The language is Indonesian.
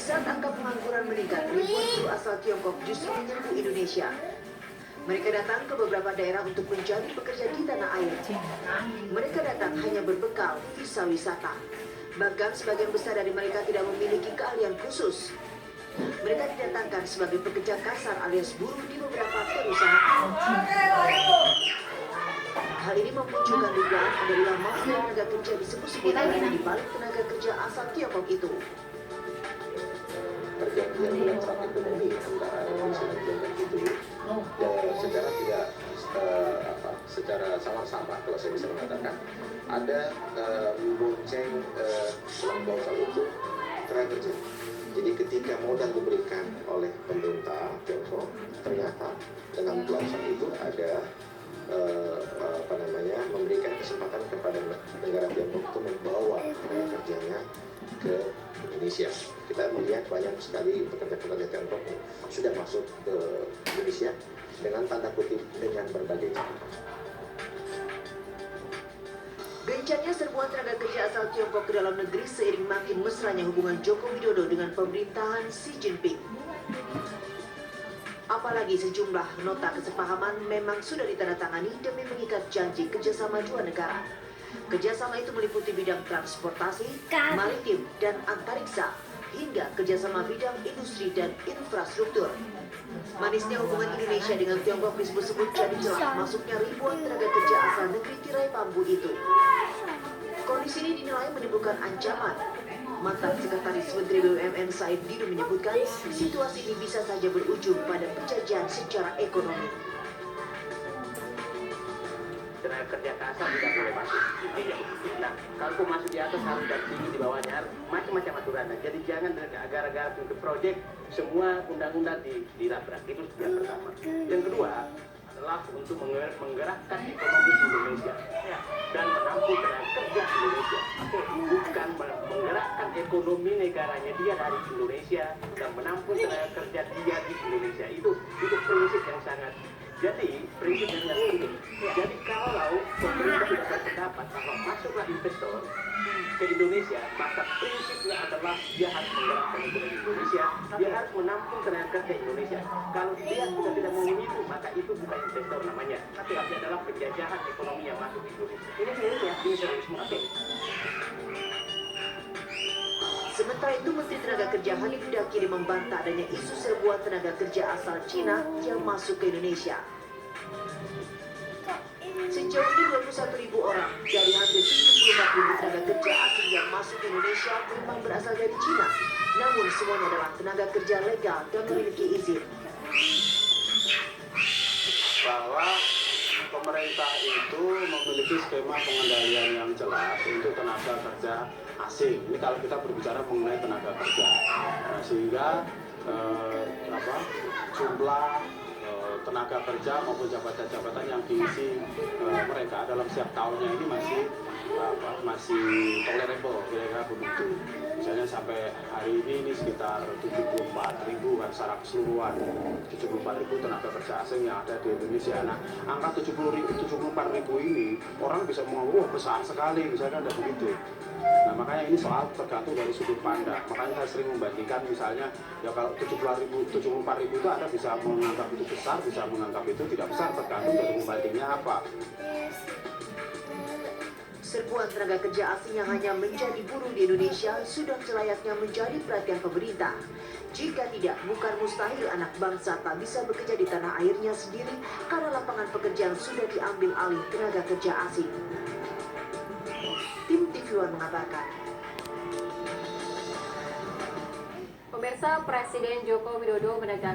Di saat angka pengangguran meningkat, ribuan buruh asal Tiongkok justru menyerbu Indonesia. Mereka datang ke beberapa daerah untuk mencari pekerja di tanah air. Mereka datang hanya berbekal visa wisata. Bahkan sebagian besar dari mereka tidak memiliki keahlian khusus. Mereka didatangkan sebagai pekerja kasar alias buruh di beberapa perusahaan. Hal ini memunculkan dugaan ada ulah mafia tenaga kerja disebut-sebut berada di balik tenaga kerja asal Tiongkok itu. Perjanjian kontrak ekonomi antara Indonesia dan Tiongkok itu secara tidak secara sama-sama, kalau saya bisa mengatakan, ada bonceng uang klausul itu tenaga kerja. Jadi ketika modal diberikan oleh pemerintah Tiongkok, ternyata dalam klausul itu ada memberikan kesempatan kepada negara Tiongkok untuk membawa tenaga kerjanya ke Indonesia. Kita melihat banyak sekali pekerja-pekerja Tiongkok sudah masuk ke Indonesia dengan tanda kutip dengan berbagai cara. Gencarnya serbuan tenaga kerja asal Tiongkok ke dalam negeri seiring makin mesranya hubungan Joko Widodo dengan pemerintahan Xi Jinping. Apalagi sejumlah nota kesepahaman memang sudah ditandatangani demi mengikat janji kerjasama dua negara. Kerjasama itu meliputi bidang transportasi, maritim, dan antariksa, hingga kerjasama bidang industri dan infrastruktur. Manisnya hubungan Indonesia dengan Tiongkok disebut-sebut jadi celah masuknya ribuan tenaga kerja asal negeri tirai bambu itu. Kondisi ini dinilai menimbulkan ancaman. Mantan Sekretaris Menteri BUMN Said Didu menyebutkan situasi ini bisa saja berujung pada penjajahan secara ekonomi. Tenaga kerja kasar tidak boleh masuk. Nah, kalau masuk di atas harus dan tinggi di bawahnya, macam-macam aturannya. Jadi jangan gara-gara untuk proyek semua undang-undang dilabrak. Itu yang pertama. Yang kedua adalah untuk menggerakkan ekonomi Indonesia dan menampung tenaga kerja Indonesia. Bukan menggerakkan ekonomi negaranya dia dari Indonesia dan menampung tenaga kerja dia di Indonesia. Itu prinsip yang sangat. Jadi prinsip yang penting. Jadi kalau pemerintah tidak berpendapat bahwa masuklah investor ke Indonesia, maka prinsipnya adalah dia harus menggerakkan ekonomi Indonesia, dia harus menampung tenaga kerja Indonesia. Kalau dia sudah tidak mau itu, maka itu bukan investor namanya, tapi adalah penjajahan ekonomi yang masuk ke Indonesia. Ini serius ya, ini serius. Oke. Sementara itu, Menteri Tenaga Kerja Hanif Dakiri membantah adanya isu serbuan tenaga kerja asal Cina yang masuk ke Indonesia. Sejauh ini 21.000 orang dari hampir 74.000 tenaga kerja asing yang masuk ke Indonesia memang berasal dari Cina. Namun semuanya adalah tenaga kerja legal dan memiliki izin. Bahwa pemerintah itu memiliki skema pengendalian yang jelas untuk tenaga kerja asing. Ini kalau kita berbicara mengenai tenaga kerja, sehingga jumlah tenaga kerja maupun jabatan-jabatan yang diisi mereka dalam setiap tahunnya ini masih tolerable, kira-kira begitu. Misalnya sampai hari ini sekitar 74.000 kan secara keseluruhan, 74.000 tenaga kerja asing yang ada di Indonesia. Nah, angka 74.000 ini orang bisa mengatakan, wah besar sekali, misalkan ada begitu. Nah, makanya ini soal tergantung dari sudut pandang. Makanya saya sering membandingkan misalnya, ya kalau 74.000 itu Anda bisa menganggap itu besar, bisa menganggap itu tidak besar, tergantung dari pembandingnya apa. Serbuan tenaga kerja asing yang hanya menjadi buruh di Indonesia sudah selayaknya menjadi perhatian pemerintah. Jika tidak, bukan mustahil anak bangsa tak bisa bekerja di tanah airnya sendiri karena lapangan pekerjaan sudah diambil alih tenaga kerja asing. Tim TV One mengatakan. Pemirsa, Presiden Joko Widodo menegaskan